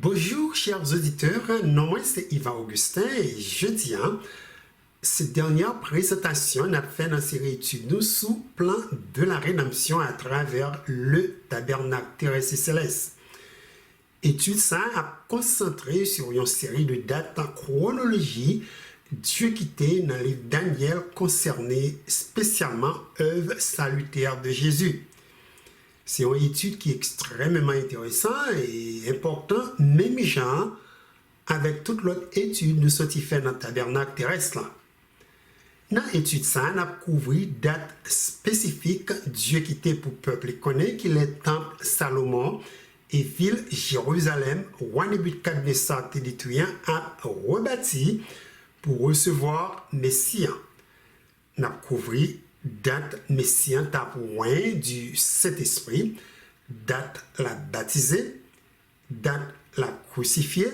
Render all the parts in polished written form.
Bonjour chers auditeurs, non moi c'est Yvan Augustin et jeudi, cette dernière présentation n'a fait dans série études nous sous plan de la rédemption à travers le tabernacle terrestre et céleste. Étude ça a concentré sur une série de dates en chronologie Dieu quitté dans les Daniel concernés spécialement œuvre salutaire de Jésus. C'est une étude qui est extrêmement intéressante et importante, même genre, avec toute l'autre étude de ce qui fait dans le tabernacle terrestre. Dans l'étude, ça, on a couvert date spécifique Dieu quitté pour le peuple connaît qu'il est temple Salomon et ville Jérusalem, roi Nebuchadnezzar détruit a rebâti pour recevoir Messie. On a couvert date Messie tapouin du Saint-Esprit, date la baptisée, date la crucifiée,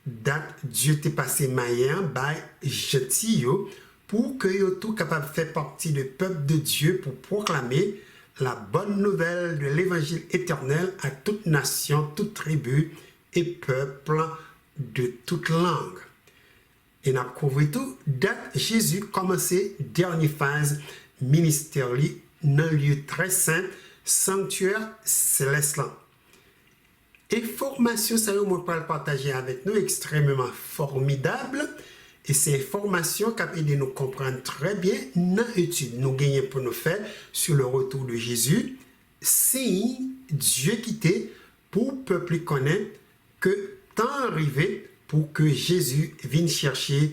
date Dieu t'est passé maïen by Jetio pour que yo tout capable de faire partie du peuple de Dieu pour proclamer la bonne nouvelle de l'évangile éternel à toute nation, toute tribu et peuple de toute langue. Et on a couvert tout, date Jésus commencé dernière phase ministère dans un lieu très saint, sanctuaire céleste. Information ça on peut partager avec nous extrêmement formidable et ces informations qui aident nous comprendre très bien dans l'étude nous gagnons pour nous faire sur le retour de Jésus. C'est Dieu quitté pour le peuple connaître que temps arrivé pour que Jésus vienne chercher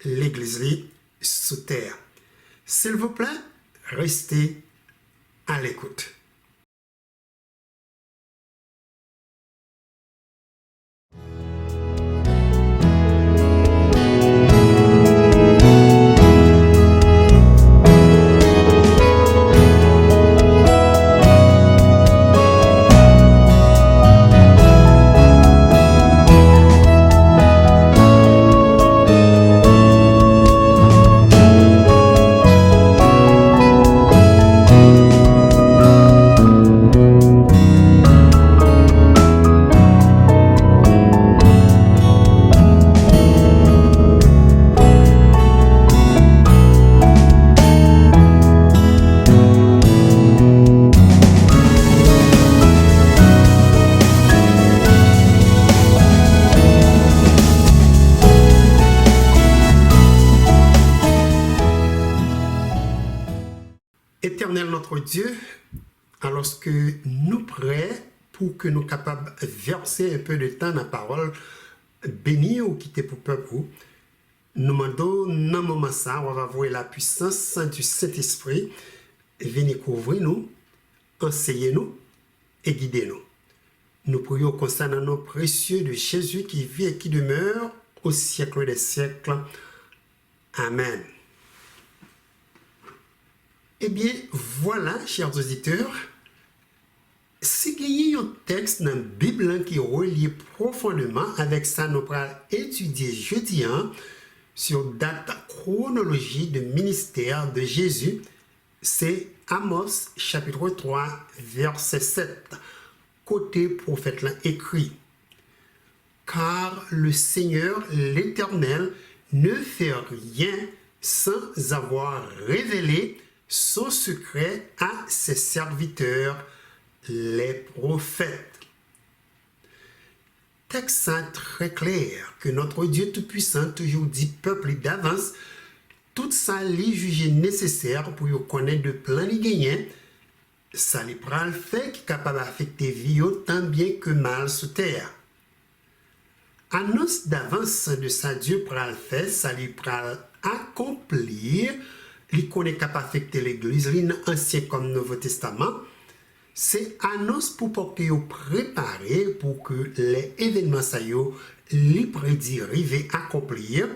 l'église sous terre. S'il vous plaît, restez à l'écoute. Éternel notre Dieu, alors que nous prêts pour que nous capables de verser un peu de temps dans la parole, bénir ou quitter pour le peuple, nous demandons dans ce moment ça, on va voir la puissance du Saint-Esprit venir couvrir nous, enseigner nous et guider nous. Nous prions concernant nos précieux de Jésus qui vit et qui demeure au siècle des siècles. Amen. Eh bien, voilà, chers auditeurs, si il y a un texte dans la Bible qui est relié profondément avec ça, nous allons étudier jeudi sur date chronologie de ministère de Jésus, c'est Amos chapitre 3, verset 7, côté prophète là écrit. Car le Seigneur l'Éternel ne fait rien sans avoir révélé son secret à ses serviteurs, les prophètes. Texte très clair que notre Dieu Tout-Puissant toujours dit peuple d'avance, tout ça les juger nécessaire pour y connaître de plein de gagnants, ça les pral fait qui est capable d'affecter vie tant bien que mal sur terre. Annonce d'avance de sa Dieu pral fait, ça les pral accomplir. Il connaît capable d'affecter l'église, l'Ancien comme Nouveau Testament. C'est annonce pour porter au préparer pour que les événements ça yo les prédits arriver accomplir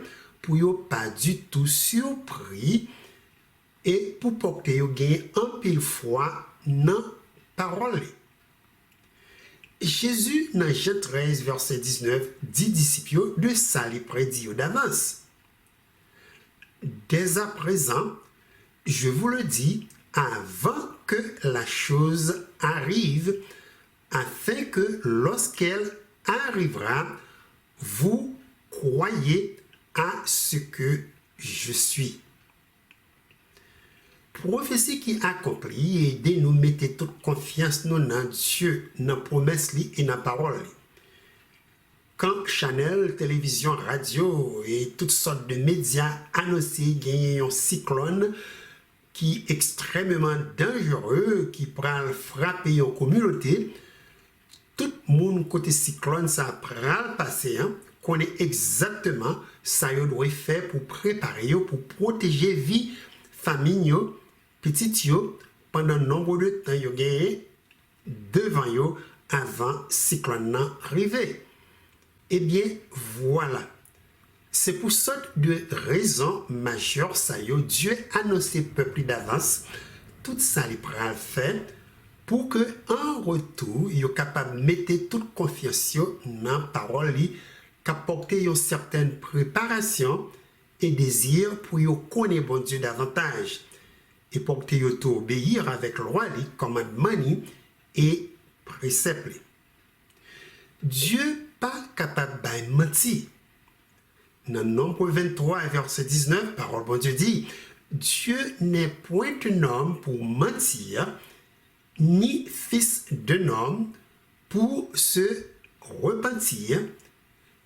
pour yo pas du tout surpris et pour porter yo gagner un pile foi dans parole. Jésus dans Jean 13 verset 19 dit disciples de ça les prédit d'avance. Dès à présent, je vous le dis, avant que la chose arrive, afin que lorsqu'elle arrivera, vous croyez à ce que je suis. Prophétie qui accomplit et de nous mettre toute confiance nous dans Dieu, dans la promesse et dans la parole. Quand Chanel, télévision, radio et toutes sortes de médias annoncent gagner un cyclone qui est extrêmement dangereux, qui pourra frapper une communauté, tout le monde côté cyclone, ça pourra passer, connaît exactement ça qu'il doit faire pour préparer, pour protéger vie, famille, petit pendant nombre de temps yo gagné devant yo avant cyclone arriver. Eh bien voilà, c'est pour sorte de raison majeure ça yo Dieu annoncé peuple d'avance tout ça il pral faire pour que en retour yo capable mettre toute confiance dans parole li qu'apporter une certaine préparation et désir pour yo connaître bon Dieu davantage et pour que yo obéir avec loi li commandement et préceptes. Dieu pas capable de mentir. Dans Nombre 23, verset 19, parole bon Dieu dit, Dieu n'est point un homme pour mentir, ni fils d'un homme pour se repentir.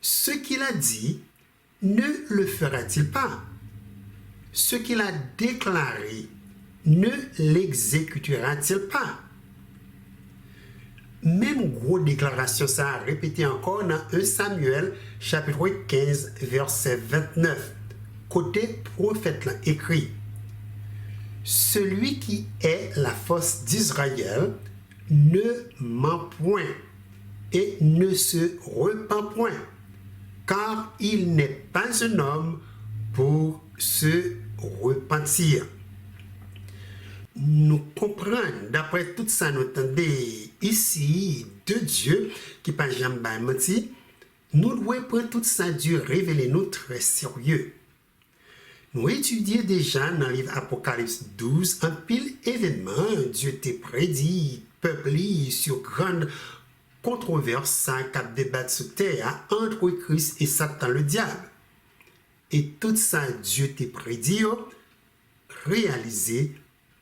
Ce qu'il a dit, ne le fera-t-il pas? Ce qu'il a déclaré, ne l'exécutera-t-il pas? Même grosse déclaration, ça a répété encore dans 1 Samuel, chapitre 15, verset 29. Côté prophète là, écrit, celui qui est la force d'Israël ne ment point et ne se repent point, car il n'est pas un homme pour se repentir. Nous comprenons, d'après tout ça, nous entendons ici de Dieu qui pas jamais menti, nous devons prendre tout ça, Dieu révéler nous très sérieux. Nous étudions déjà dans le livre Apocalypse 12 un pile événement, Dieu t'a prédit, peuple sur grande controverse, ça cap débat sur terre entre Christ et Satan le diable. Et tout ça, Dieu t'a prédit, réalisé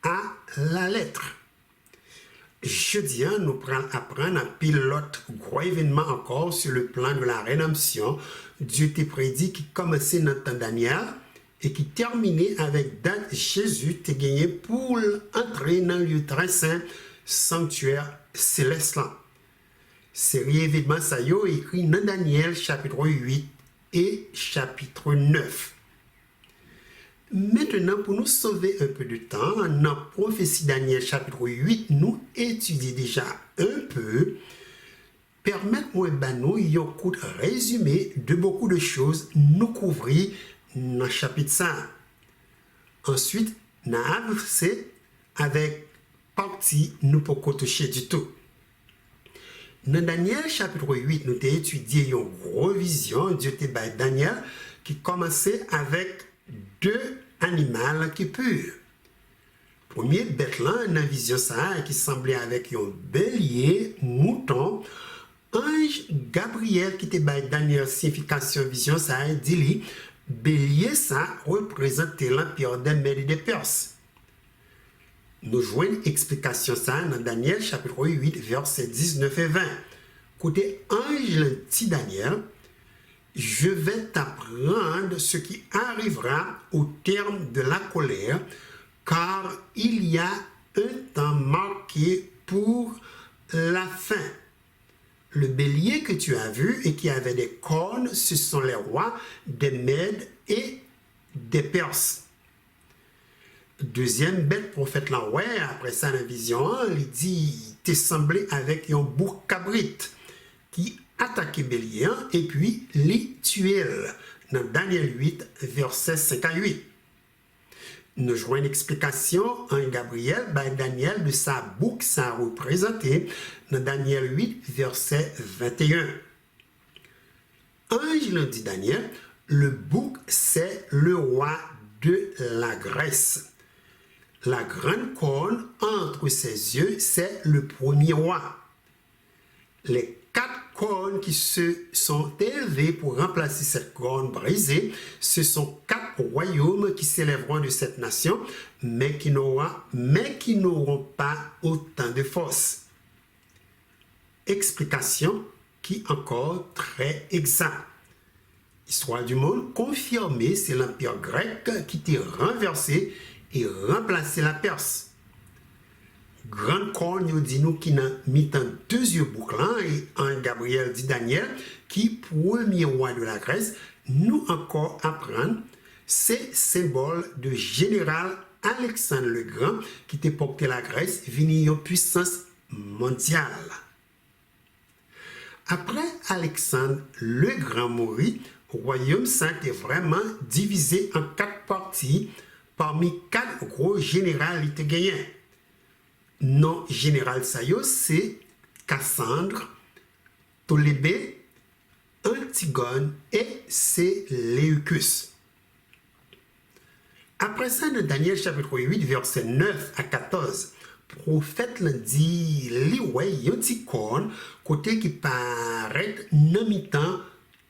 à la lettre. Jeudi, nous prenons apprendre un pilote gros événement encore sur le plan de la rédemption. Dieu t'a prédit qui commençait dans le temps Daniel et qui terminait avec date Jésus t'a gagné pour entrer dans le lieu très saint, sanctuaire céleste. Série événement ça y est écrit dans Daniel chapitre 8 et chapitre 9. Maintenant, pour nous sauver un peu de temps, dans la prophétie Daniel chapitre 8, nous étudions déjà un peu. Permettez-moi de nous un coup de résumé de beaucoup de choses nous couvrir dans le chapitre 5. Ensuite, nous avançons avec partie nous ne pouvons toucher du tout. Dans Daniel chapitre 8, nous avons étudié une grosse vision. Dieu t'a donné Daniel qui commençait avec deux animaux qui purs. Premier bête là, dans la vision ça, qui semblait avec un bélier, mouton, ange Gabriel qui te baille Daniel signification vision ça, dit lui, bélier ça représentait l'empire des Mèdes et des Perses. Nous jouons une explication ça dans Daniel chapitre 8, versets 19 et 20. Côté ange le dit Daniel, je vais t'apprendre ce qui arrivera au terme de la colère, car il y a un temps marqué pour la fin. Le bélier que tu as vu et qui avait des cornes, ce sont les rois des Mèdes et des Perses. Deuxième bête prophète là, ouais, après ça, la vision, il dit, t'es semblé avec un bouc cabrit qui attaquait bélier et puis les tuer. Dans Daniel 8, versets 5 à 8. Nous jouons une explication en Gabriel, Daniel de sa bouc, ça a représenté dans Daniel 8, verset 21. Ange nous dit Daniel, le bouc c'est le roi de la Grèce. La grande corne entre ses yeux, c'est le premier roi. Les quatre cornes qui se sont élevées pour remplacer cette corne brisée. Ce sont 4 royaumes qui s'élèveront de cette nation, mais qui n'auront pas autant de force. Explication qui encore très exacte. Histoire du monde confirmée, c'est l'empire grec qui était renversé et remplacé la Perse. Grande corne nous dit nous qui n'a mis en 2 yeux bouclants et en Gabriel dit Daniel qui premier roi de la Grèce nous encore apprendre c'est symbole de général Alexandre le Grand qui était porté la Grèce venir en puissance mondiale. Après Alexandre le Grand mourit, le royaume saint est vraiment divisé en 4 parties parmi 4 gros généraux qui étaient gagnés. Non général Sayo, c'est Cassandre, Ptolemy, Antigone et Séleucus. Après ça, dans Daniel chapitre 8, verset 9 à 14, prophète l'a dit, li ouais, yon ti corne, côté qui paraît non mi-temps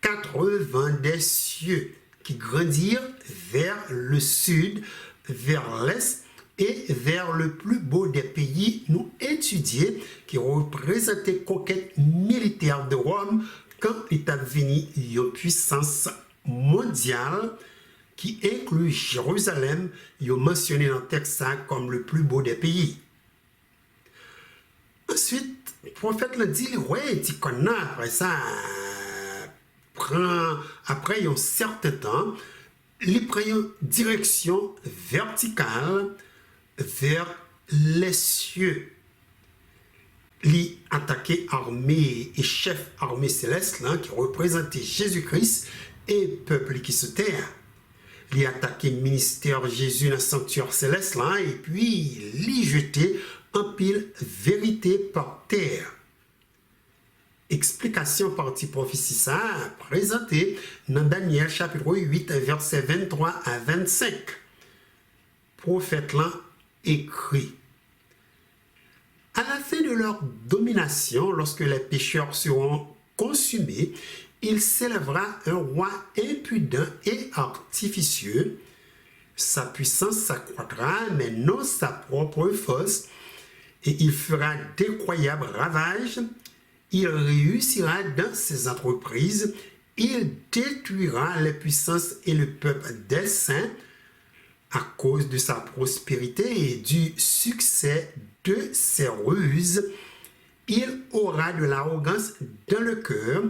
80 des cieux, qui grandirent vers le sud, vers l'est, et vers le plus beau des pays nous étudier qui représentait conquête militaire de Rome quand est venu une puissance mondiale qui inclut Jérusalem, il est mentionné dans le texte comme le plus beau des pays. Ensuite, le prophète l'a dit, ouais, tu connais après ça, après un certain temps, il prend une direction verticale vers les cieux. Il attaqué armée et chef armée céleste là, qui représentait Jésus-Christ et peuple qui se terre. Il attaqué ministère Jésus dans le sanctuaire céleste là, et puis il jeté en pile vérité par terre. Explication partie prophétie ça présentée dans Daniel chapitre 8 verset 23 à 25. Prophète là écrit. À la fin de leur domination, lorsque les pécheurs seront consumés, il s'élèvera un roi impudent et artificieux. Sa puissance s'accroîtra, mais non sa propre force, et il fera d'incroyables ravages. Il réussira dans ses entreprises, il détruira les puissances et le peuple des saints à cause de sa prospérité et du succès de ses ruses. Il aura de l'arrogance dans le cœur,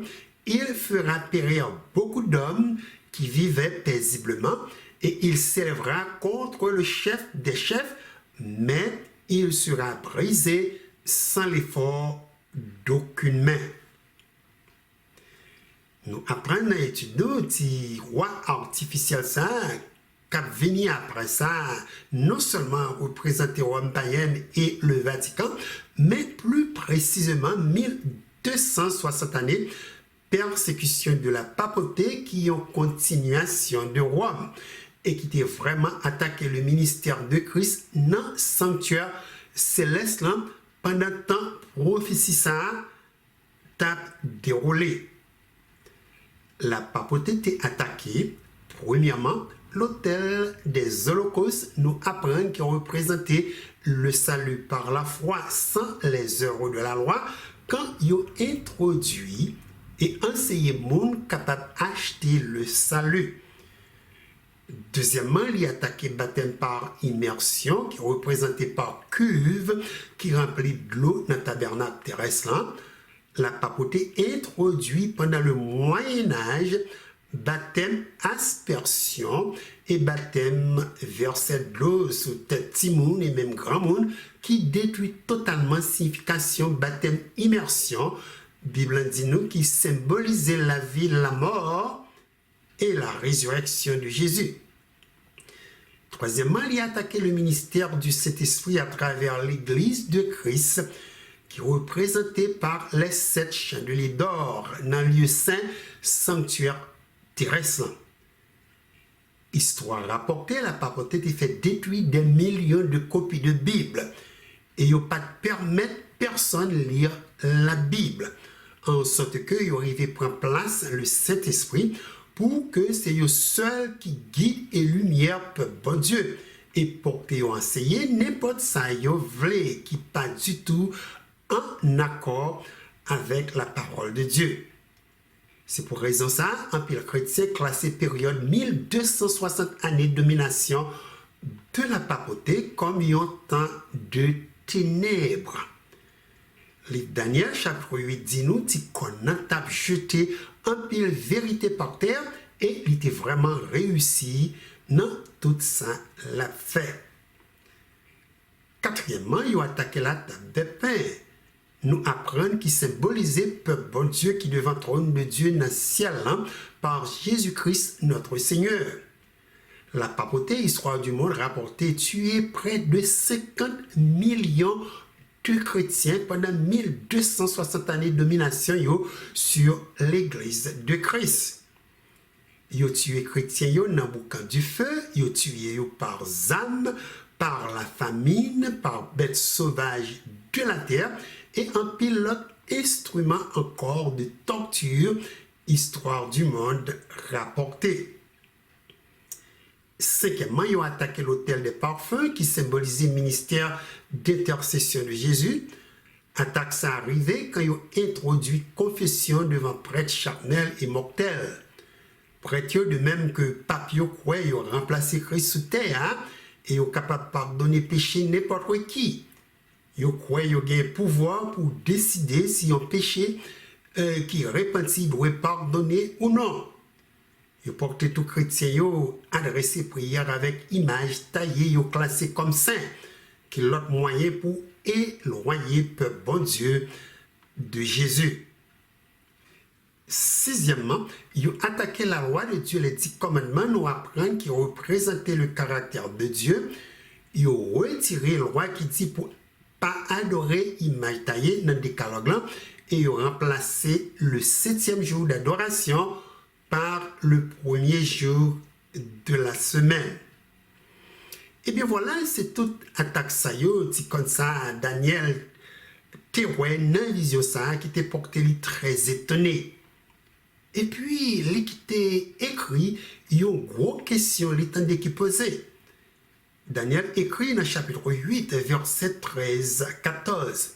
il fera périr beaucoup d'hommes qui vivaient paisiblement et il s'élèvera contre le chef des chefs, mais il sera brisé sans l'effort d'aucune main. Nous apprenons à étudier le roi artificiel ça, qui venu après ça, non seulement représenter Rome païenne et le Vatican, mais plus précisément 1260 années persécution de la papauté qui ont continuation de Rome et qui était vraiment attaqué le ministère de Christ dans le sanctuaire céleste là, pendant le temps prophétie ça t'a déroulé. La papauté était attaquée, premièrement, l'autel des holocaustes nous apprend qu'il représentait le salut par la foi sans les œuvres de la loi quand il a introduit et enseigné monde capable d'acheter le salut. Deuxièmement, il a attaqué le baptême par immersion qui est représenté par cuve qui remplit de l'eau dans le tabernacle terrestre. La papauté introduit pendant le Moyen-Âge baptême aspersion et baptême verset de l'eau sous tête timoun et même grand monde qui détruit totalement signification baptême immersion. Bible dit nous qui symbolisait la vie, la mort et la résurrection de Jésus. Troisièmement, il a attaqué le ministère du Saint-Esprit à travers l'Église de Christ qui est représentée par les 7 chandeliers d'or dans le lieu saint sanctuaire terrestre. Histoire rapportée, la papauté a fait détruire des millions de copies de Bible et il n'a pas permettre personne de lire la Bible. en sorte que il arrive prendre place le Saint-Esprit pour que c'est eux seul qui guide et lumière peuple bon Dieu et pour que vous enseigner n'importe ça vous voulez qui pas du tout en accord avec la parole de Dieu. C'est pour raison ça, un pile chrétien classé période 1260 années de domination de la papauté comme un temps de ténèbres. Le Daniel chapitre 8 dit nous qu'on a jeté un pile vérité par terre et il était vraiment réussi dans tout ça l'a fait. Quatrièmement, il a attaqué la table de pain. Nous apprenons qui symbolisait peuple bon Dieu qui devant le trône de Dieu dans le ciel par Jésus-Christ notre Seigneur. La papauté histoire du monde rapportait tuer près de 50 millions de chrétiens pendant 1260 années de domination sur l'église de Christ. Ils ont tué chrétiens dans le boucan du feu, ils ont tué par âme, par la famine, par bêtes sauvages de la terre et un pilote instrument encore de torture, histoire du monde rapportée. Cinquièmement, ils ont attaqué l'autel des parfums qui symbolisait le ministère d'intercession de Jésus. Attaque ça arrivée quand ils ont introduit confession devant prêtre charnel et mortel. Prêtre de même que Papio croit, ils ont remplacé Christ sous terre et ils sont capables de pardonner péché n'importe qui. Ils croient qu'ils ont le pouvoir pour décider si un péché qui repentit doit pardonner ou non. Ils portent tout chrétien adressé prière avec image taillée, classé comme saint, qui est l'autre moyen pour éloigner peuple bon Dieu de Jésus. Sixièmement, ils ont attaqué la loi de Dieu, les 10 commandements, nous apprennent qui représentaient le caractère de Dieu. Ils ont retiré la loi qui dit pour pas adorer image taillée dans le décalogue et ils ont remplacé le 7e jour d'adoration par le premier jour de la semaine. Et bien voilà, c'est toute attaque ça, dit comme ça, Daniel, Théoué, dans vision ça, qui était porté très étonné. Et puis, les qui était écrit, il y a une grosse question, l'étendue qui posait. Daniel écrit dans le chapitre 8, verset 13 à 14.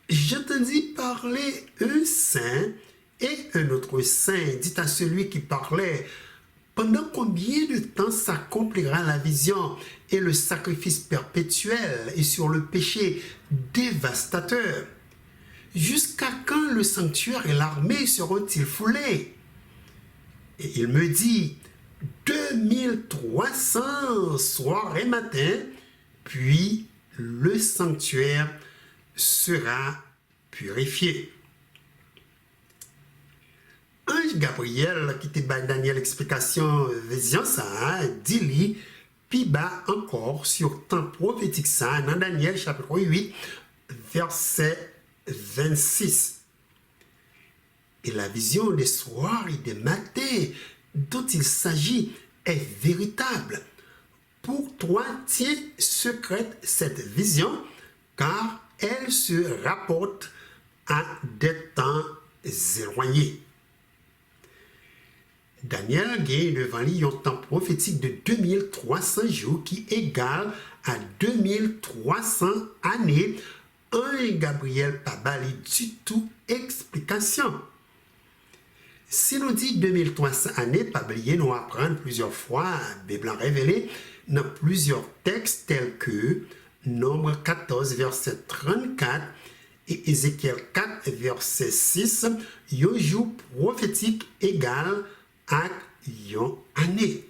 J'entendis parler un saint et un autre saint, dit à celui qui parlait, pendant combien de temps s'accomplira la vision et le sacrifice perpétuel et sur le péché dévastateur? Jusqu'à quand le sanctuaire et l'armée seront-ils foulés? Et il me dit, 2300 soir et matin, puis le sanctuaire sera purifié. Ange Gabriel, qui te bat Daniel explication vision ça, dit-lui, puis bas encore sur temps prophétique ça, dans Daniel chapitre 8, verset 26. Et la vision des soirs et des matins dont il s'agit est véritable. Pour toi, tiens secrète cette vision, car elle se rapporte à des temps éloignés. Daniel gagne devant lui un temps prophétique de 2300 jours qui égale à 2300 années. Un Gabriel pas bali du tout explication. Si nous dit 2300 années, pas oublier, nous apprendre plusieurs fois, Bible révélé dans plusieurs textes tels que Nombre 14, verset 34 et Ézéchiel 4, verset 6, un jour prophétique égal à une année.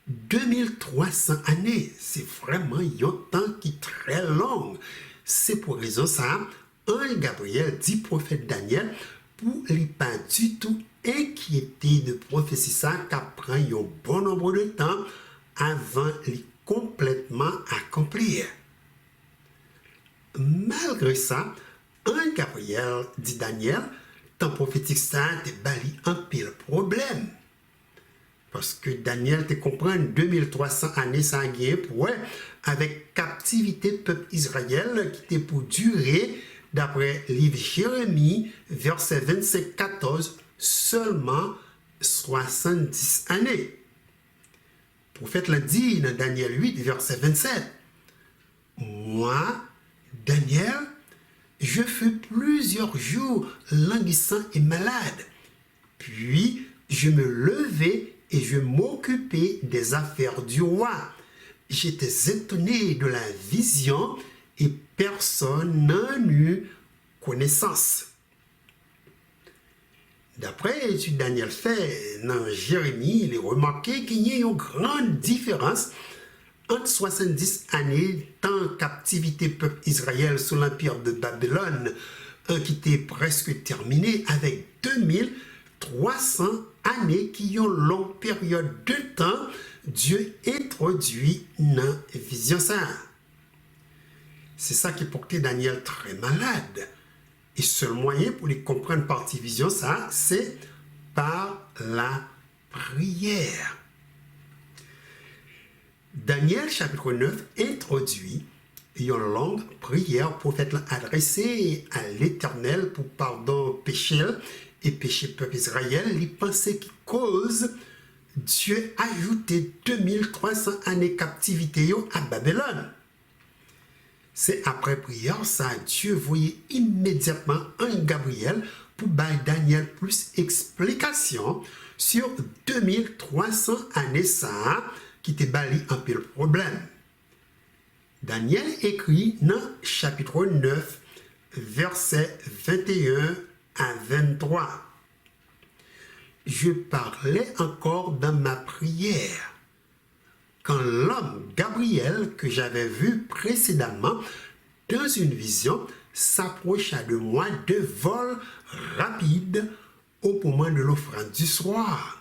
2300 années, c'est vraiment un temps qui est très long. C'est pour raison ça, un Gabriel dit prophète Daniel pour ne pas du tout inquiéter de prophétie ça qu'après un bon nombre de temps avant de complètement accomplir. Malgré ça, un Gabriel dit Daniel, temps prophétique ça te bali un pile problème. Parce que Daniel te comprend 2300 années ça a pour avec captivité peuple Israël qui était pour durer d'après livre Jérémie, verset 25-14, seulement 70 années. Le prophète l'a dit dans Daniel 8, verset 27. Moi, Daniel, je fus plusieurs jours languissant et malade. Puis, je me levai et je m'occupais des affaires du roi. J'étais étonné de la vision et personne n'en eut connaissance. D'après l'étude Daniel fait dans Jérémie, il est remarqué qu'il y a une grande différence entre 70 années temps captivité peuple Israël sous l'empire de Babylone, qui était presque terminé, avec 2300 années qui ont une longue période de temps Dieu introduit dans la vision ça. C'est ça qui portait Daniel très malade. Et seul moyen pour les comprendre partie vision ça, c'est par la prière. Daniel chapitre 9 introduit une longue prière prophète adressée à l'Éternel pour pardon péché et péché peuple Israël. Il pensait qu'il cause Dieu ajouté 2300 années captivité à Babylone. C'est après prière ça, Dieu voyait immédiatement un Gabriel pour bailler Daniel plus explication sur 2300 années ça qui te bali un peu le problème. Daniel écrit dans chapitre 9, versets 21 à 23. Je parlais encore dans ma prière quand l'homme Gabriel que j'avais vu précédemment dans une vision s'approcha de moi de vol rapide au moment de l'offrande du soir.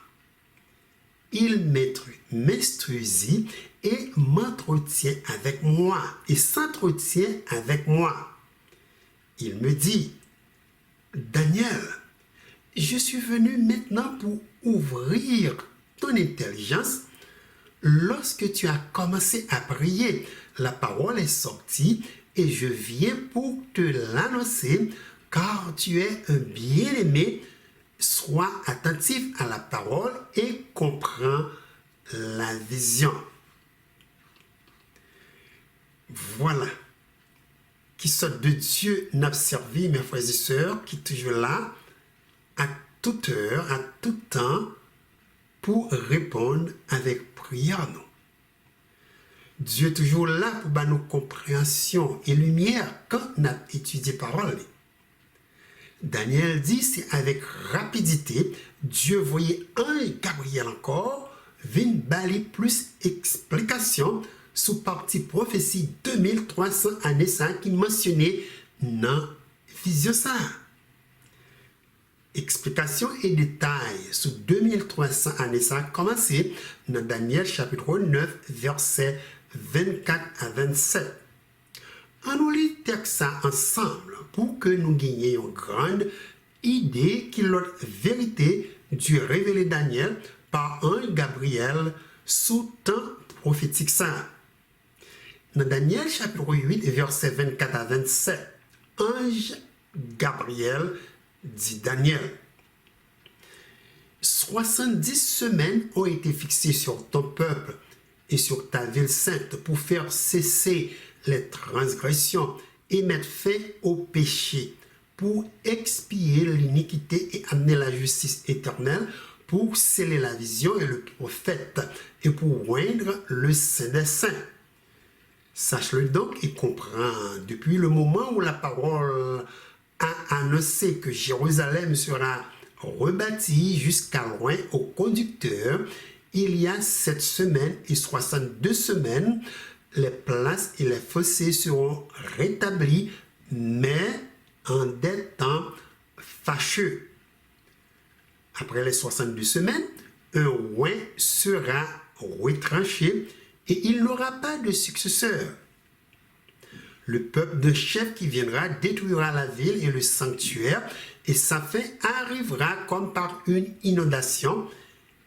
Il m'instruisit et m'entretient avec moi et s'entretient avec moi. Il me dit, Daniel, je suis venu maintenant pour ouvrir ton intelligence. Lorsque tu as commencé à prier, la parole est sortie et je viens pour te l'annoncer, car tu es un bien-aimé. Sois attentif à la parole et comprends la vision. Voilà. Qui sorte de Dieu n'a servi, mes frères et sœurs, qui est toujours là, à toute heure, à tout temps, pour répondre avec prière. Non. Dieu est toujours là pour nous compréhension et lumière quand on a étudié parole. Daniel dit, c'est avec rapidité, Dieu voyait un Gabriel encore, vint bali plus explication sous partie prophétie 2300 années ça qui mentionnait dans vision ça. Explication et détails sous 2300 années ça commencé dans Daniel chapitre 9 versets 24 à 27. On nous lit le texte ça ensemble pour que nous gagnions une grande idée que l'autre vérité Dieu révélé Daniel par un Gabriel sous temps prophétique ça. Dans Daniel chapitre 8 verset 24 à 27, ange Gabriel dit Daniel, 70 semaines ont été fixées sur ton peuple et sur ta ville sainte pour faire cesser les transgressions et mettre fin au péché, pour expier l'iniquité et amener la justice éternelle, pour sceller la vision et le prophète, et pour oindre le Saint des Saints. Sache-le donc et comprends, depuis le moment où la parole a annoncé que Jérusalem sera rebâtie jusqu'à loin au conducteur, il y a 7 semaines et 62 semaines, les places et les fossés seront rétablis, mais en des temps fâcheux. Après les 62 semaines, un roi sera retranché et il n'aura pas de successeur. Le peuple de chef qui viendra détruira la ville et le sanctuaire, et sa fin arrivera comme par une inondation.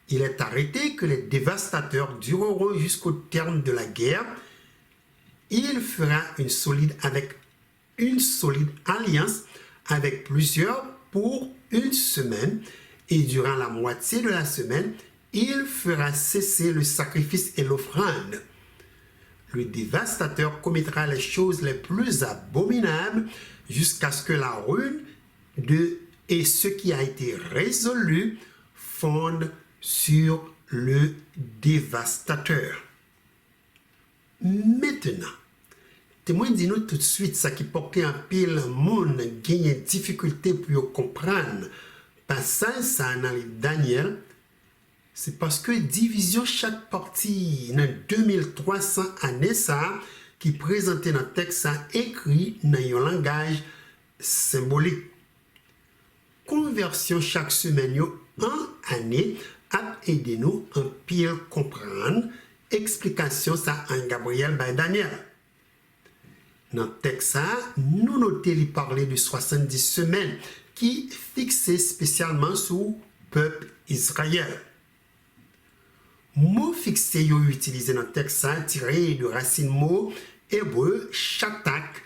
Il est arrêté que les dévastateurs dureront jusqu'au terme de la guerre. Il fera une solide avec une solide alliance avec plusieurs pour une semaine, et durant la moitié de la semaine, il fera cesser le sacrifice et l'offrande. Le dévastateur commettra les choses les plus abominables jusqu'à ce que la ruine et ce qui a été résolu fondent sur le dévastateur. Maintenant, témoin dis-nous tout de suite ça qui portait un pile monde gagne difficulté pour comprendre. Passage ça dans le livre Daniel, c'est parce que division chaque partie dans 2300 années ça qui présentait dans le texte ça écrit dans un langage symbolique. Conversion chaque semaine en année a aidé nous en pile comprendre explication ça en Gabriel by Daniel. Dans le texte, nous notons lui parler de 70 semaines qui fixaient spécialement sur le peuple Israël. Mot fixé utilisé dans le texte tiré de racine mot hébreu shatak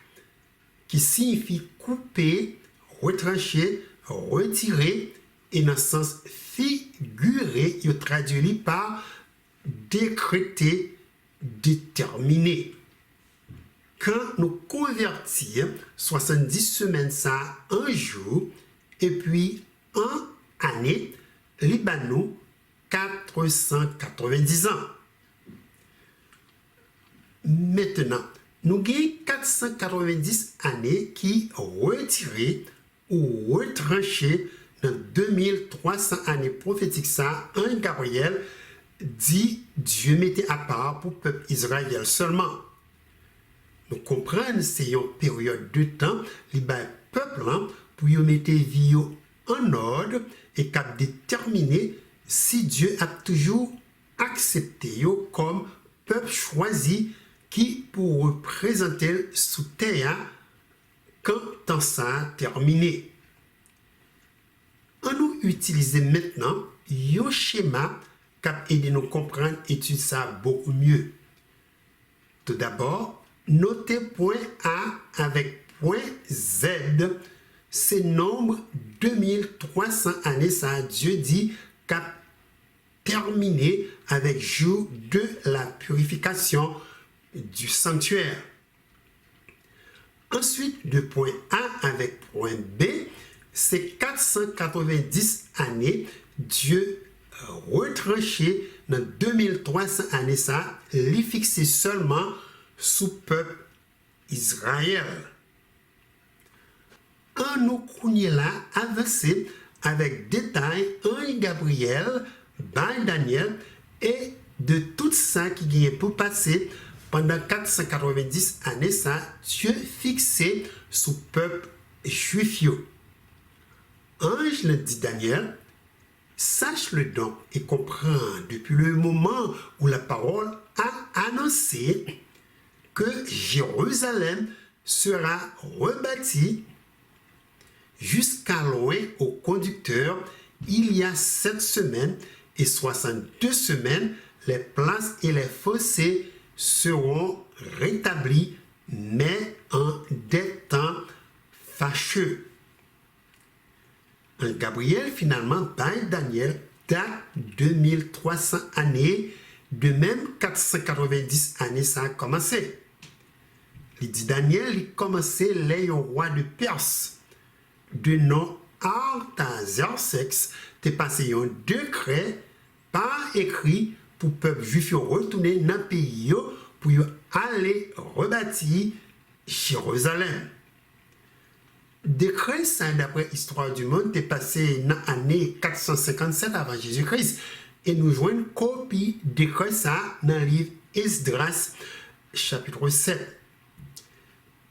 qui signifie couper, retrancher, retirer et dans le sens figuré, il traduit par décréter, déterminer. Quand nous convertissons 70 semaines ça un jour et puis en année, Libanon 490 ans. Maintenant, nous avons 490 années qui retirées ou retranchées dans 2300 années prophétiques ça en Gabriel dit Dieu mettait à part pour le peuple Israël seulement. Nous comprenons c'est une période de temps les peuple pour y mettre vie en ordre et qu'à déterminer si Dieu a toujours accepté comme peuple choisi qui pour représenter sous terre quand temps ça terminé. On nous utilise maintenant un schéma qui aide nous comprendre et étudier ça beaucoup mieux. Tout d'abord, notez point A avec point Z, c'est nombre 2300 années, ça Dieu dit qu'a terminé avec jour de la purification du sanctuaire. Ensuite, de point A avec point B, c'est 490 années, Dieu retranché dans 2300 années, ça, les fixé seulement sous peuple Israël. En nous connaît là avancé avec détail en Gabriel, by Daniel et de tout ça qui vient pour passer pendant 490 années, ça, Dieu fixé sous peuple juif. Ange le dit Daniel, sache-le donc et comprends depuis le moment où la parole a annoncé que Jérusalem sera rebâtie jusqu'à loin au conducteur. Il y a 7 semaines et 62 semaines, les places et les fossés seront rétablis, mais en des temps fâcheux. En Gabriel, finalement, by Daniel, date 2300 années, de même 490 années, ça a commencé. Il dit Daniel, il commençait les roi de Perse, de nom Artaxerxès, t'es passé un décret par écrit pour le peuple juif retourner dans le pays pour aller rebâtir Jérusalem. Décret ça d'après Histoire du monde est passé dans l'année 457 avant Jésus-Christ et nous jouons une copie décret ça dans le livre Esdras chapitre 7.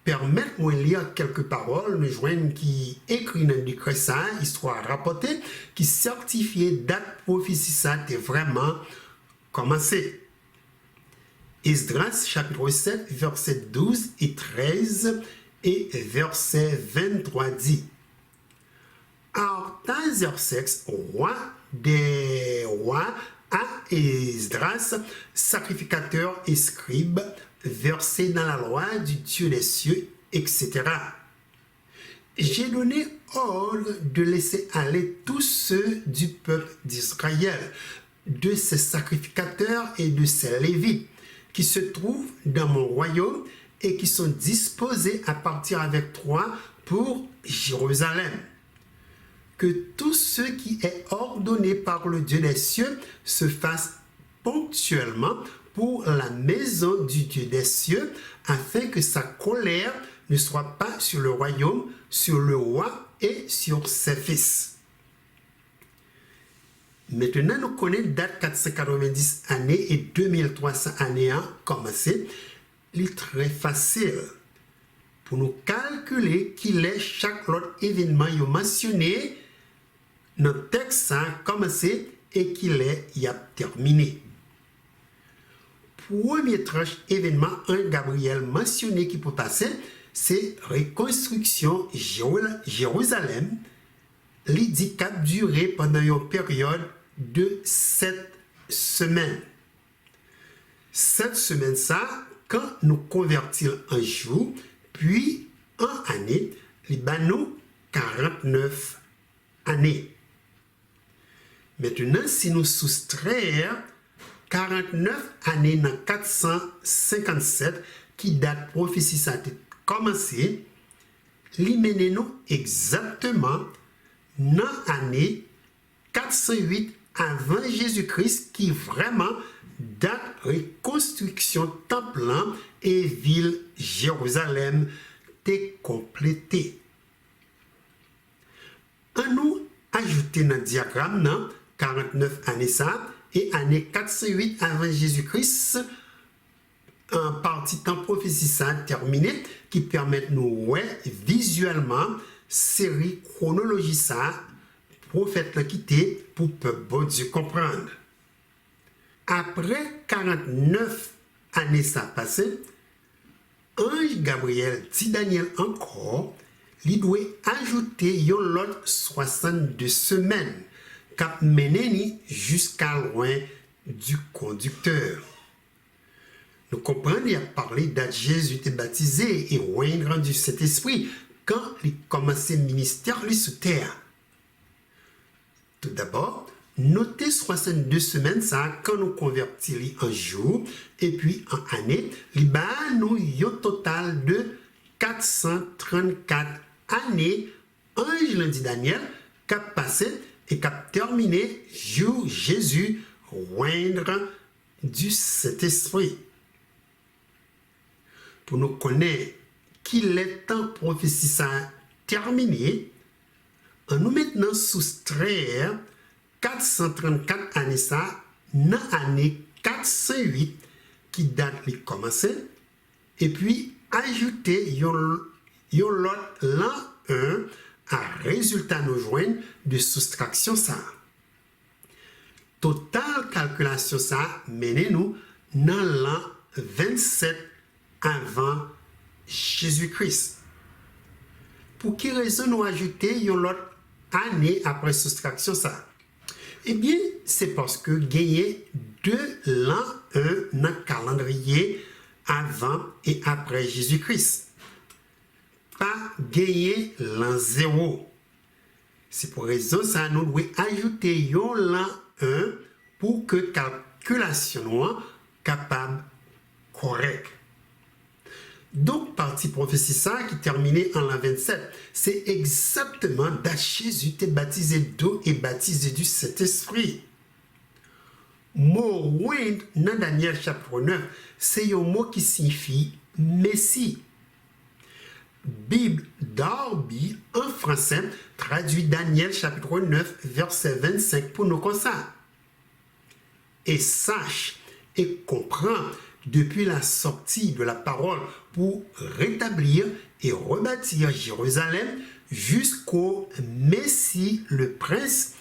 Permettez-moi de lire quelques paroles, nous jouons qui écrit dans le décret ça, histoire rapportée, qui certifiait date prophétie ça était vraiment commencé. Esdras chapitre 7 verset 12 et 13 et verset 23 dit Artaxerxès, roi des rois, à Esdras, sacrificateur et scribe, versé dans la loi du Dieu des cieux, etc. J'ai donné ordre de laisser aller tous ceux du peuple d'Israël, de ses sacrificateurs et de ses lévites, qui se trouvent dans mon royaume et qui sont disposés à partir avec toi pour Jérusalem. Que tout ce qui est ordonné par le Dieu des cieux se fasse ponctuellement pour la maison du Dieu des cieux, afin que sa colère ne soit pas sur le royaume, sur le roi et sur ses fils. Maintenant, nous connaissons date 490 années et 2300 années à commencer. Il est très facile pour nous calculer qu'il est chaque autre événement mentionné dans le texte a commencé et qu'il est y a terminé. Premier tranche événement un Gabriel mentionné qui peut passer, c'est reconstruction Jérusalem. L'idée qui a duré pendant une période de 7 semaines. 7 semaines, ça, quand nous convertissons en jour, puis en année, il y a 49 années. Maintenant, si nous soustraisons 49 années dans 457, qui date prophétie ça a commencé, il mène nous exactement dans l'année 408 avant Jésus-Christ, qui vraiment date reconstruction temple et ville Jérusalem est complétée. En nous ajouter dans le diagramme 49 années ça et année 408 avant Jésus-Christ, en partie temps prophétie ça terminé, qui permettent nous ouais visuellement série chronologie ça prophète l'a quitté pour peuple bon Dieu comprendre. Après 49 années ça passé, ange Gabriel dit Daniel encore, il doit ajouter yon lot 62 semaines cap mené jusqu'à loin du conducteur. Nous comprenons, il a parlé d'être Jésus était baptisé et rendre du Saint-Esprit quand il commençait le ministère sur terre. Tout d'abord, notez 62 semaines, ça, quand nous convertissons en jour, et puis en année, il nous un total de 434 années, ange lundi Daniel, qui a passé et qui a terminé jour Jésus, rendre du Saint-Esprit. Pour nous connaître qu'il est temps prophétie ça terminé, en nous maintenant soustraire 434 années ça, dans l'année 408 qui date de commencer, et puis ajouter l'autre l'an 1 à résultat nous joindre de soustraction ça. Total calculation ça mène nous dans l'an 27 avant Jésus-Christ. Pour quelle raison nous ajouter l'autre année après soustraction ça? Eh bien, c'est parce que gagner de l'an 1 dans le calendrier avant et après Jésus-Christ. Pas gagner l'an 0. C'est pour raison ça nous devons ajouter l'an 1 pour que calculation soit capable correcte. Donc, partie prophétie ça qui terminait en l'an 27, c'est exactement date Jésus était baptisé d'eau et baptisé du Saint-Esprit. Mot wind dans Daniel chapitre 9, c'est un mot qui signifie Messie. Bible Darby en français traduit Daniel chapitre 9 verset 25 pour nous comme ça. Et sache et comprends depuis la sortie de la parole pour rétablir et rebâtir Jérusalem jusqu'au Messie le Prince,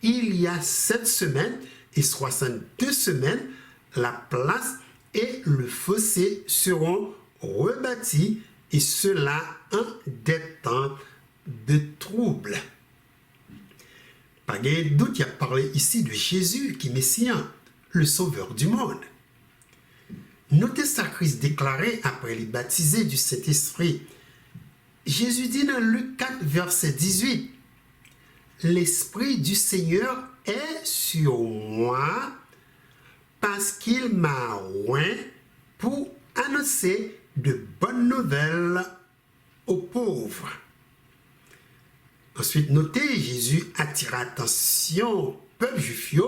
il y a 7 semaines et 62 semaines, la place et le fossé seront rebâtis et cela en des temps de trouble. Pas de doute, il a parlé ici de Jésus qui est Messias, le sauveur du monde. Notez sa crise déclarée après les baptisés du Saint-Esprit. Jésus dit dans Luc 4, verset 18, « L'Esprit du Seigneur est sur moi parce qu'il m'a oint pour annoncer de bonnes nouvelles aux pauvres. » Ensuite, notez, Jésus attire l'attention au peuple juif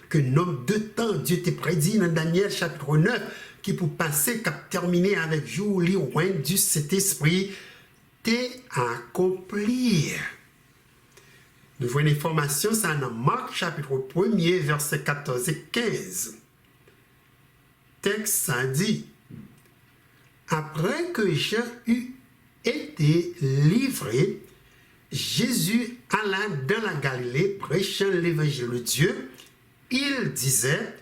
que nombre de temps Dieu t'a prédit dans Daniel chapitre 9 qui pour passer cap terminer avec jour loin du Saint-Esprit t'est accompli. Nous voyons l'information ça dans Marc chapitre 1er verset 14 et 15. Texte ça dit: après que Jean eut été livré, Jésus alla dans la Galilée prêchant l'évangile de Dieu. Il disait: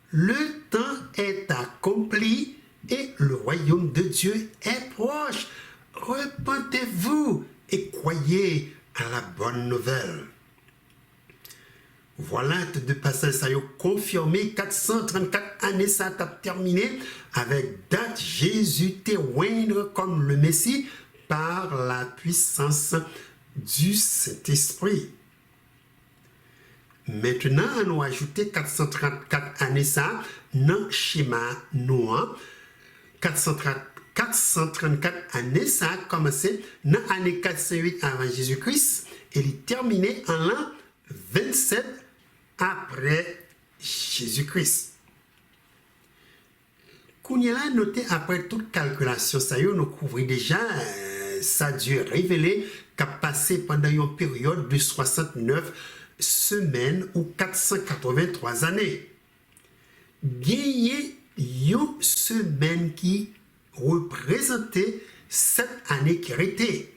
le temps est accompli et le royaume de Dieu est proche. Repentez-vous et croyez à la bonne nouvelle. Voilà, de passages ça y a confirmé 434 années ça a terminé avec date Jésus témoigne comme le Messie par la puissance du Saint-Esprit. Maintenant, on nous ajouté 434 années ça dans le schéma noir. 434 années ça a commencé dans l'année 408 avant Jésus-Christ et il est terminé en l'an 27 après Jésus-Christ. Qu'on y a noté après toute calculation, ça y est, nous couvrit déjà, ça a dû révéler qu'a passé pendant une période de 69 semaines ou 483 années. Gagner une semaine qui représentait cette année qui était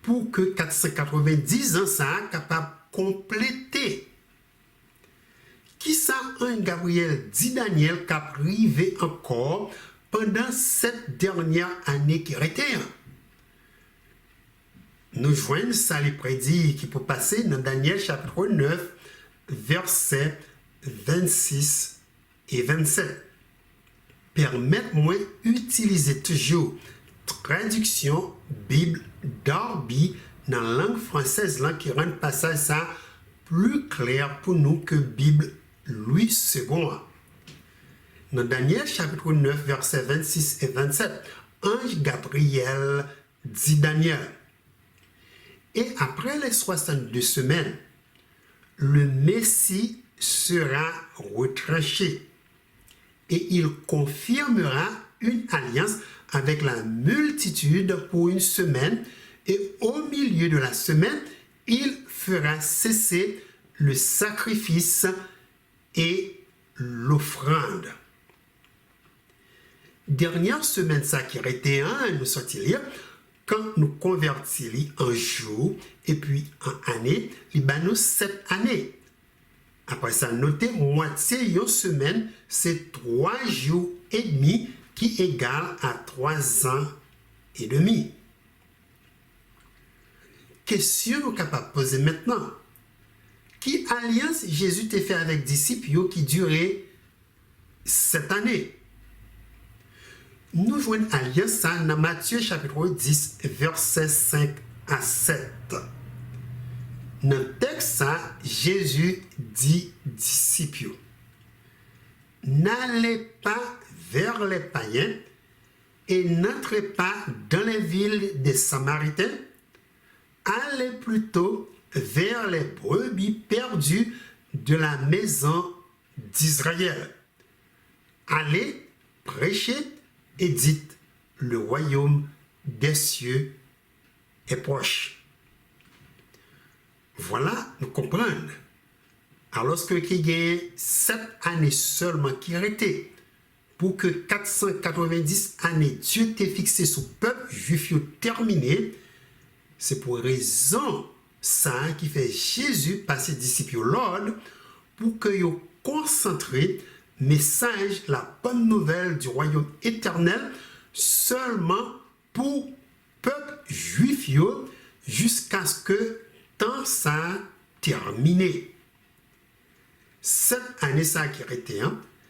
pour que 490 ans ça capable de compléter. Qui ça un Gabriel dit Daniel qu'a privé encore pendant cette dernière année qui était? Nous joignons ça les prédits qui peut passer dans Daniel chapitre 9 versets 26 et 27. Permettez-moi d'utiliser toujours traduction Bible Darby dans la langue française là, qui rend le passage ça plus clair pour nous que Bible Louis II. Dans Daniel chapitre 9 versets 26 et 27, ange Gabriel dit Daniel: et après les 62 semaines, le Messie sera retranché et il confirmera une alliance avec la multitude pour une semaine et au milieu de la semaine, il fera cesser le sacrifice et l'offrande. Dernière semaine, ça qui était nous sorti lire, quand nous convertis en jour et puis en année, il y nous 7 années. Après ça, notez, moitié d'une semaine, c'est 3 jours et demi qui égale à 3 ans et demi. Question nous capable de poser maintenant. Qui alliance Jésus t'a fait avec disciples qui durait 7 années? Nous jouons alliance dans Matthieu chapitre 10, versets 5 à 7. Dans le texte, Jésus dit disciples: n'allez pas vers les païens et n'entrez pas dans les villes des Samaritains, allez plutôt vers les brebis perdues de la maison d'Israël. Allez, prêchez et dites: le royaume des cieux est proche. Voilà, nous comprenons. Alors qu'il y a 7 années seulement qui arrêtaient pour que 490 années Dieu t'ait fixé sur le peuple juif terminé, c'est pour raison ça qui fait Jésus passer disciples l'ordre pour que vous concentrez message, la bonne nouvelle du royaume éternel seulement pour peuple juif jusqu'à ce que temps ça terminé. Cette année ça qui était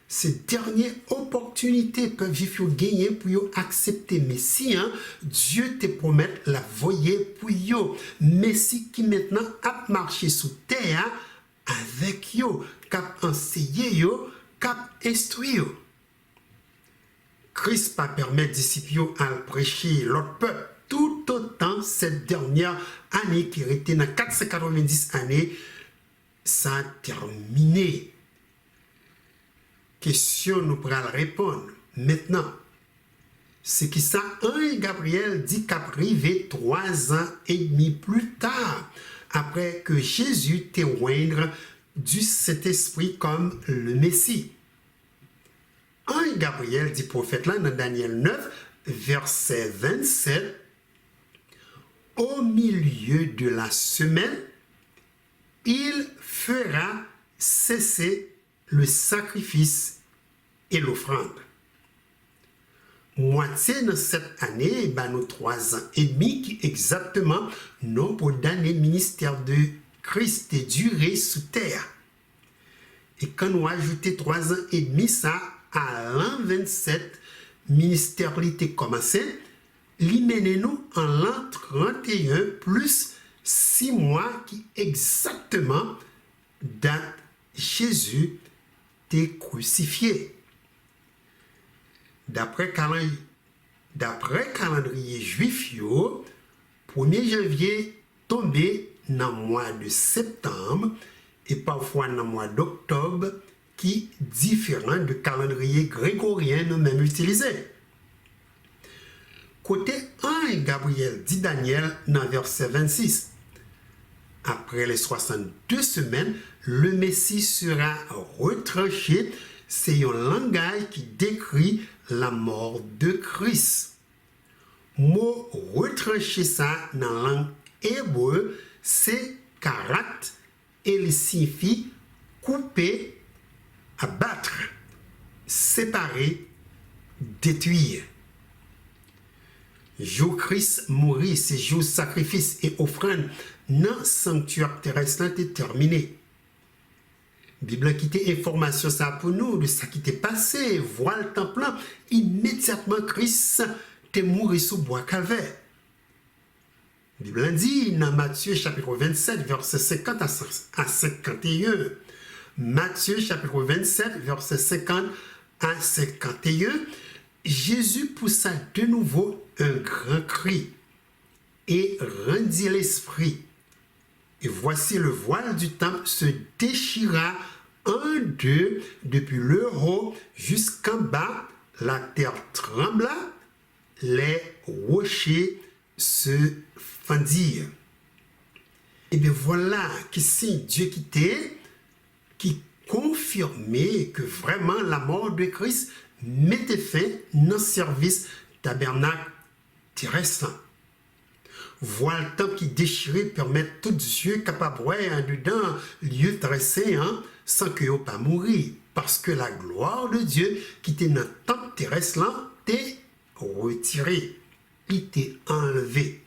ces dernières opportunités que Juifs ont gagné pour accepter Messie, Dieu te promet la voyer pour eux. Messie qui maintenant a marché sous terre avec eux, cap enseigné eux, cap instruit eux. Christ pas permet disciples à prêcher l'autre peuple tout autant cette dernière année qui était dans 490 années, ça a terminé. Question nous pourrons répondre maintenant. C'est qui ça, Ange Gabriel dit qu'aprivé 3 ans et demi plus tard, après que Jésus témoigne du Saint-Esprit comme le Messie. Ange Gabriel dit prophète là dans Daniel 9, verset 27, au milieu de la semaine, il fera cesser le sacrifice et l'offrande. Moitié dans cette année, nous 3 ans et demi qui exactement nombre d'années ministère de Christ est duré sous terre. Et quand nous ajoutons 3 ans et demi, ça, à l'an 27, ministère était commencé, il mène nous en l'an 31 plus 6 mois qui exactement date Jésus t'est crucifié. D'après calendrier juif, 1er janvier tombé dans le mois de septembre et parfois dans le mois d'octobre qui est différent du calendrier grégorien nous-mêmes utilisé. Côté 1, Gabriel dit Daniel dans verset 26. Après les 62 semaines, le Messie sera retranché. C'est un langage qui décrit la mort de Christ. Mot retranché ça dans la langue hébreu, c'est karat et il signifie couper, abattre, séparer, détruire. Jour Christ mourit, c'est jour sacrifice et offrande dans le sanctuaire terrestre est terminé. Bible qui était information ça pour nous de ça qui était passé, voir le temps plein, immédiatement Christ est mort sous bois calvaire. Bible dit dans Matthieu chapitre 27 verset 50 à 51. Matthieu chapitre 27 verset 50 à 51. Jésus poussa de nouveau un grand cri et rendit l'esprit. Et voici le voile du temple se déchira en deux depuis le haut jusqu'en bas. La terre trembla, les rochers se fendirent. Et bien voilà que c'est Dieu qui confirmait que vraiment la mort de Christ mettait fin dans le service tabernacle terrestre. Voir le temple qui déchirait permet tout Dieu capable de voir en dedans lieu très saint sans que vous pas mourir. Parce que la gloire de Dieu qui était dans le temple terrestre là t'est retirée. Il t'est enlevé.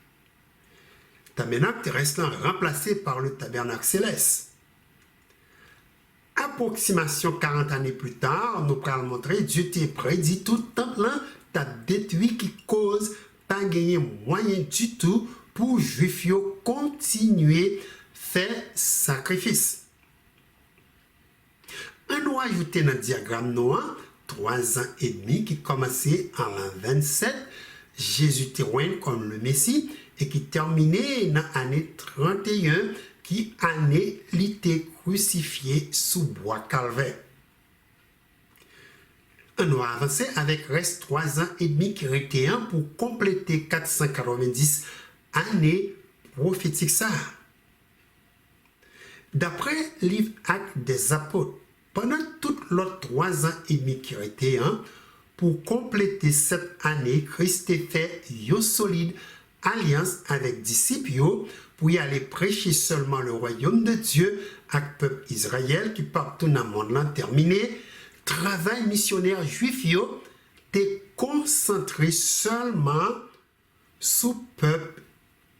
Le tabernacle terrestre là remplacé par le tabernacle céleste. Approximation 40 années plus tard, nous pourrons montrer Dieu t'a prédit tout le temple là t'as détruit qui cause pas gagner moyen du tout pour Juifs continuer faire sacrifice. On doit ajouter dans le diagramme noir 3 ans et demi qui commençait en l'an 27, Jésus témoigne comme le Messie et qui terminait dans l'année 31 qui année l'été crucifié sous bois calvaire. On doit avancer avec reste 3 ans et demi qui était un pour compléter 490 années prophétiques ça. D'après le livre Actes des Apôtres, pendant toute l'autre 3 ans et demi qui était un, pour compléter cette année, Christ a fait une solide alliance avec disciples pour y aller prêcher seulement le royaume de Dieu avec le peuple Israël qui partout dans le monde l'a terminé. Travail missionnaire juif est concentré seulement sur le peuple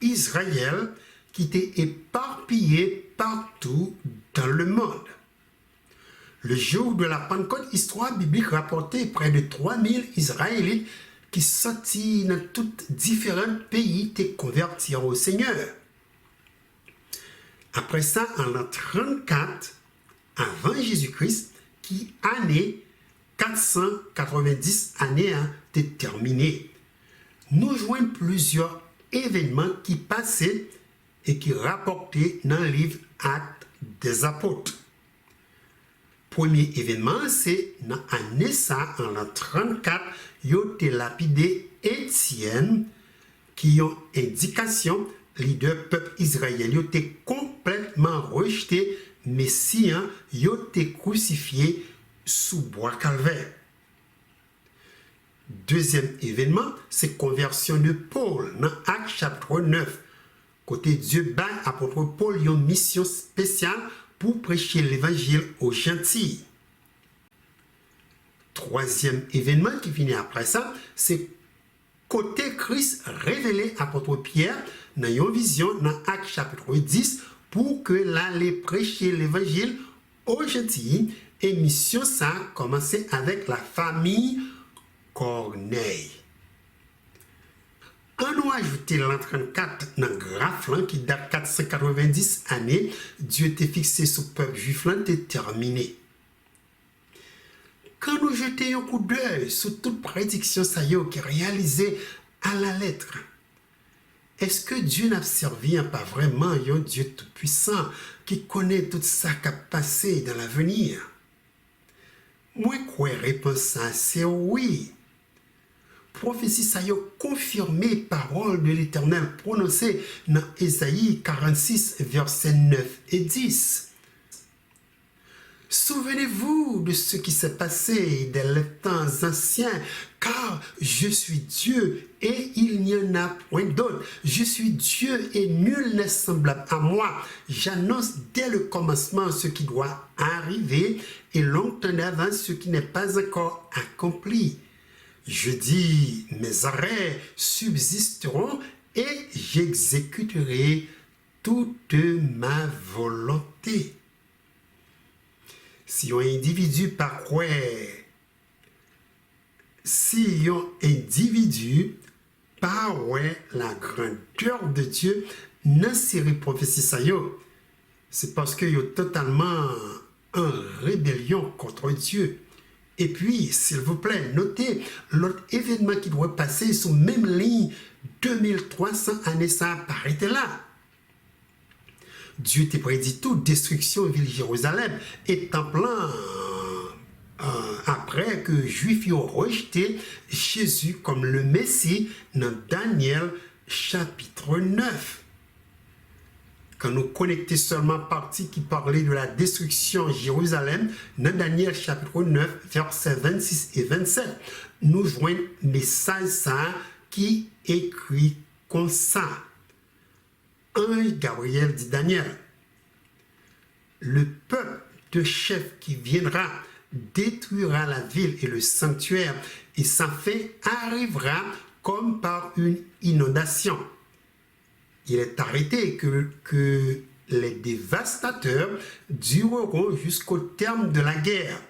Israël qui était éparpillé partout dans le monde. Le jour de la Pentecôte, histoire biblique rapportée, près de 3000 Israélites qui sortis dans tous différents pays étaient convertis au Seigneur. Après ça, en l'an 34, avant Jésus-Christ, qui année 490 années était terminée, nous joignons plusieurs événements qui passaient et qui rapportaient dans le livre Actes des Apôtres. Premier événement, c'est dans l'année ça, en l'an 34, ils ont lapidé Étienne, qui ont indication, leader peuple israélien, ils ont été complètement rejeté, Messie, ils ont été crucifiés sous bois calvaire. Deuxième événement, c'est conversion de Paul, dans Actes chapitre 9. Côté Dieu, apôtre Paul, ils ont une mission spéciale pour prêcher l'évangile aux gentils. Troisième événement qui finit après ça, c'est côté Christ révélé à apôtre Pierre dans une vision dans Actes chapitre 10 pour que l'allait prêcher l'évangile aux gentils. Et mission ça a commencé avec la famille Corneille. On nous ajouté l'an 34 dans le graphe qui date 490 années, Dieu était fixé sur le peuple juif, était terminé. Quand nous jetons un coup d'œil sur toute prédiction qui est réalisée à la lettre, est-ce que Dieu n'a servi pas vraiment un Dieu tout-puissant qui connaît tout ça qui a passé dans l'avenir? Moi, quoi réponse à c'est oui. Prophétie ça y a confirmé parole de l'Éternel prononcée dans Ésaïe 46, versets 9 et 10. Souvenez-vous de ce qui s'est passé dans les temps anciens, car je suis Dieu et il n'y en a point d'autre. Je suis Dieu et nul n'est semblable à moi. J'annonce dès le commencement ce qui doit arriver et longtemps d'avance ce qui n'est pas encore accompli. Je dis, mes arrêts subsisteront et j'exécuterai toute ma volonté. Si un individu par quoi, si un individu par la grandeur de Dieu dans série prophétie ça yo, c'est parce qu'il y a totalement en rébellion contre Dieu. Et puis, s'il vous plaît, notez l'autre événement qui doit passer sur même ligne 2300 années, ça apparaît là. Dieu t'a prédit toute destruction de ville Jérusalem et en plein après que les Juifs ont rejeté Jésus comme le Messie dans Daniel chapitre 9. Quand nous connectons seulement partie qui parlait de la destruction de Jérusalem, dans Daniel chapitre 9, versets 26 et 27, nous joignons le message ça qui écrit comme ça. Ange Gabriel dit Daniel, le peuple de chef qui viendra détruira la ville et le sanctuaire, et sa fin arrivera comme par une inondation. Il est arrêté que les dévastateurs dureront jusqu'au terme de la guerre.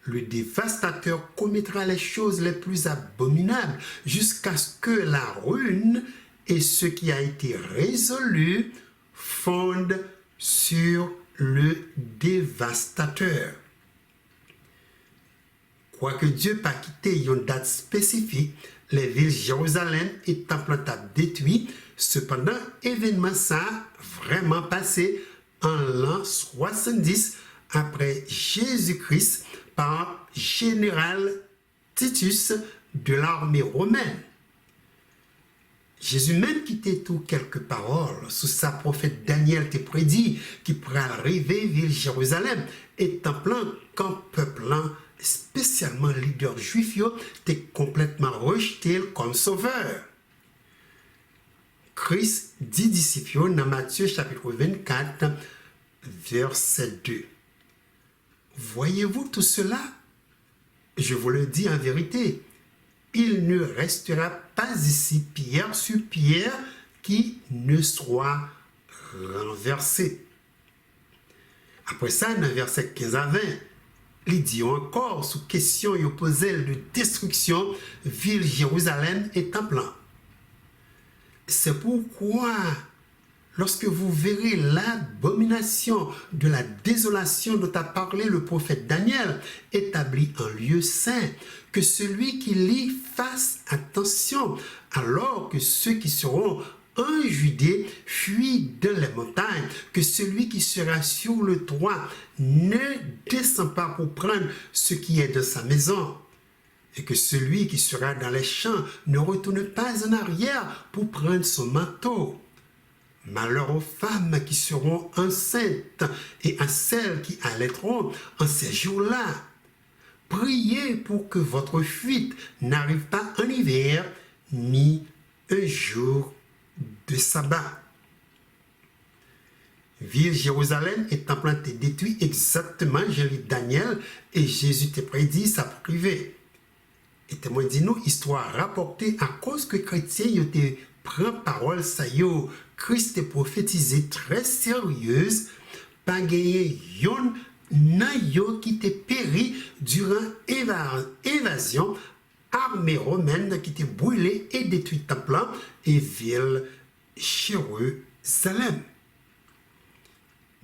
Le dévastateur commettra les choses les plus abominables jusqu'à ce que la ruine et ce qui a été résolu fondent sur le dévastateur. Quoique Dieu n'a pas quitté une date spécifique, les villes Jérusalem et Temple détruits. Cependant, événement ça a vraiment passé en l'an 70 après Jésus-Christ par général Titus de l'armée romaine. Jésus même quittait tout quelques paroles sous sa prophète Daniel te prédit qui pourrait arriver ville Jérusalem étant plein qu'un peuple spécialement leader juif était complètement rejeté comme sauveur. Christ dit disciples dans Matthieu chapitre 24 verset 2. Voyez-vous tout cela? Je vous le dis en vérité, il ne restera pas ici pierre sur pierre qui ne soit renversé. Après ça, dans verset 15 à 20, Il dit encore, sous question, il posait de destruction, ville Jérusalem et temple. C'est pourquoi, lorsque vous verrez l'abomination de la désolation dont a parlé le prophète Daniel, établi en lieu saint, que celui qui lit fasse attention, alors que ceux qui seront en Judée fuient dans les montagnes, que celui qui sera sur le toit ne descend pas pour prendre ce qui est de sa maison, et que celui qui sera dans les champs ne retourne pas en arrière pour prendre son manteau. Malheur aux femmes qui seront enceintes et à celles qui allaiteront en ces jours-là. Priez pour que votre fuite n'arrive pas en hiver, ni un jour de sabbat. Ville Jérusalem est implantée, détruite exactement, j'ai lu Daniel, et Jésus te prédit ça privé. Et témoin dit nous, histoire rapportée à cause que chrétiens y ont prend parole, ça y est, Christ est prophétisé très sérieuse, pas gagné yon nayo qui te péri durant évasion, armée romaine qui te brûlée et détruite temple et ville Jérusalem.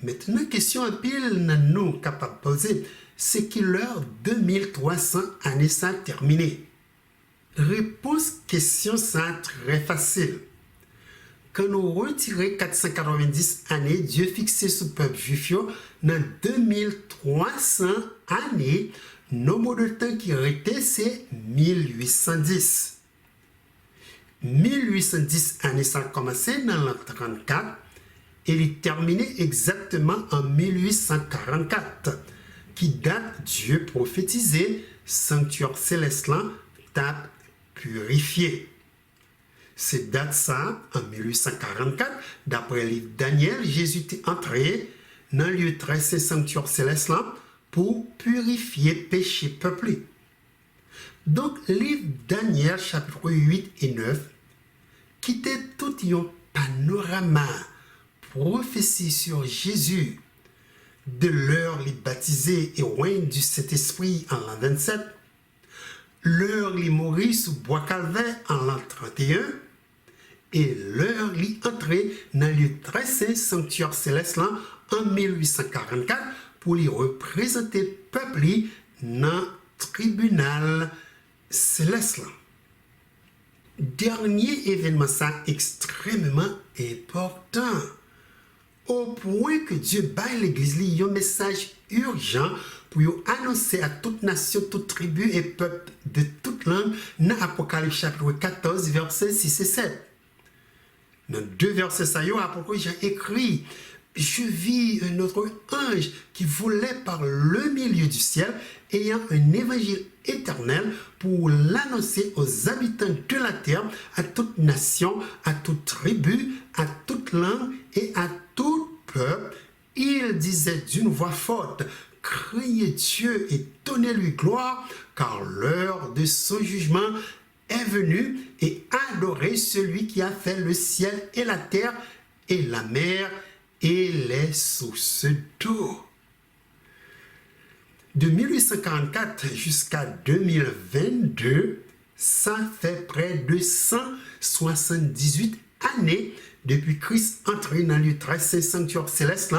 Maintenant, question en pile, nous capable de poser, c'est que l'heure 2300 années ça terminé. Réponse question ça très facile. Quand nous retirons 490 années, Dieu fixé ce peuple juif dans 2300 années, nos mots de temps qui restent, c'est 1810. 1810 années, ça a commencé dans l'an 34 et il est terminé exactement en 1844, qui date Dieu prophétisé, sanctuaire céleste, date purifié. C'est date ça, en 1844, d'après le livre Daniel, Jésus est entré dans le lieu très saint sanctuaire céleste pour purifier péché peuplé. Donc, le livre Daniel, chapitre 8 et 9, qui était tout un panorama, prophétie sur Jésus, de l'heure les baptisés et règne du Saint-Esprit en l'an 27, l'heure les mourir sous bois calvaire en l'an 31, et l'heure les entrer dans le très saint sanctuaire céleste en 1844 pour les représenter peuple dans le tribunal céleste. Dernier événement ça extrêmement important, au point que Dieu baille l'église un message urgent pour annoncer à toute nation, toute tribu et peuple de toute langue dans Apocalypse chapitre 14 versets 6 et 7. Dans deux versets ça Apocalypse j'ai écrit: je vis un autre ange qui volait par le milieu du ciel, ayant un évangile éternel pour l'annoncer aux habitants de la terre, à toute nation, à toute tribu, à toute langue et à tout peuple. Il disait d'une voix forte: criez Dieu et donnez-lui gloire, car l'heure de son jugement est venue, et adorez celui qui a fait le ciel et la terre et la mer et les sources d'eau. De 1844 jusqu'à 2022, ça fait près de 178 années depuis Christ entré dans le très saint sanctuaire céleste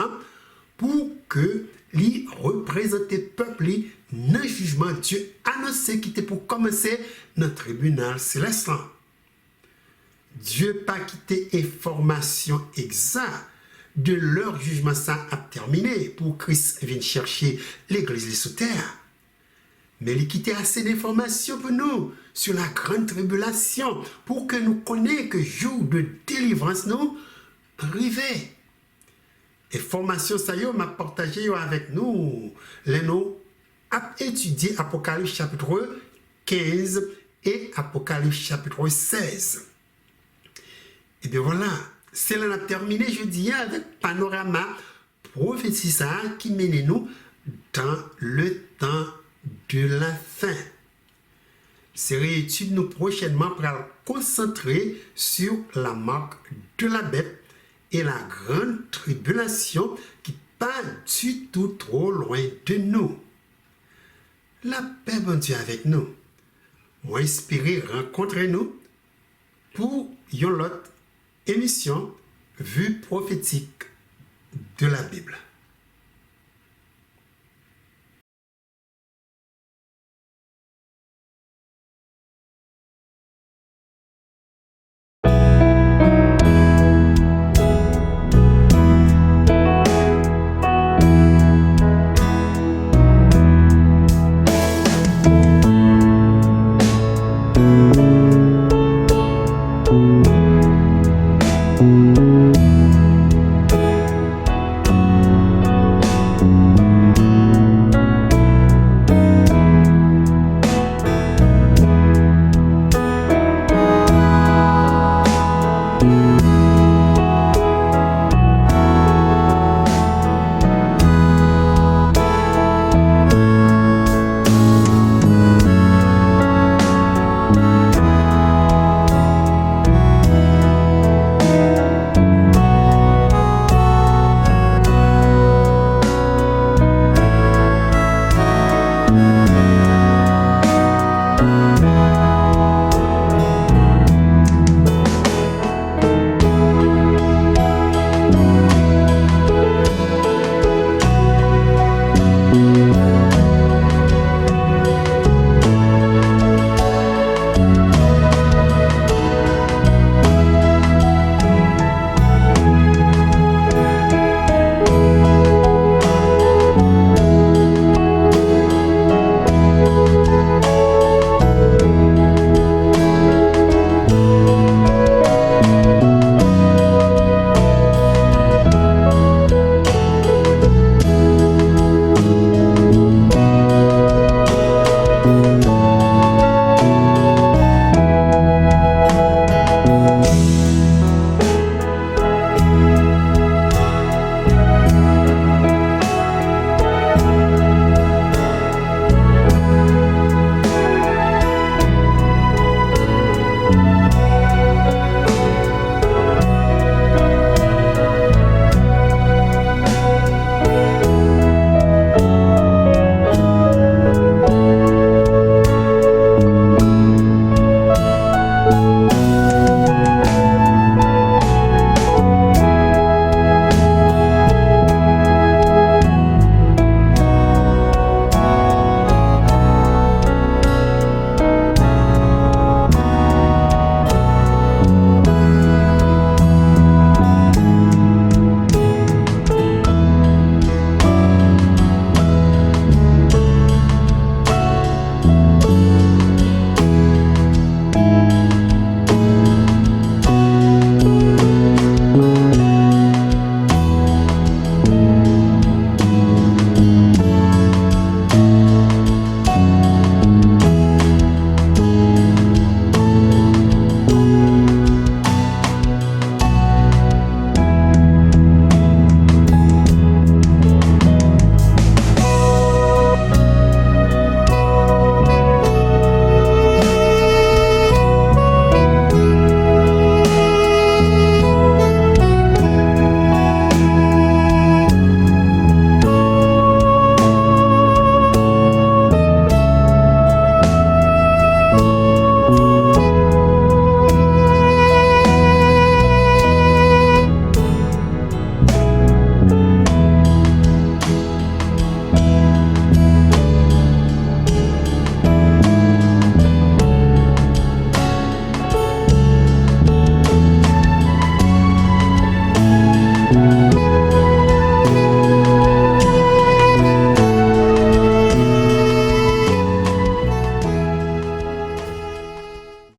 pour que les représentés peuple dans le jugement Dieu annoncé qui était pour commencer dans le tribunal céleste. Dieu pas quitté information exacte de leur jugement ça a terminé pour Christ vienne chercher l'église sous terre. Mais il quittait assez d'informations pour nous sur la grande tribulation pour que nous connaissions que jour de délivrance nous arrivait. Et formation ça m'a partagé avec nous les nous a étudié Apocalypse chapitre 15 et Apocalypse chapitre 16. Et bien voilà, c'est là qu'on a terminé jeudi avec panorama prophétie qui mène nous dans le temps de la fin. Série étude nous prochainement pour concentrer sur la marque de la bête et la grande tribulation qui pas du tout trop loin de nous. La paix bon Dieu avec nous. Moi espérer rencontrer nous pour une autre émission vue prophétique de la Bible.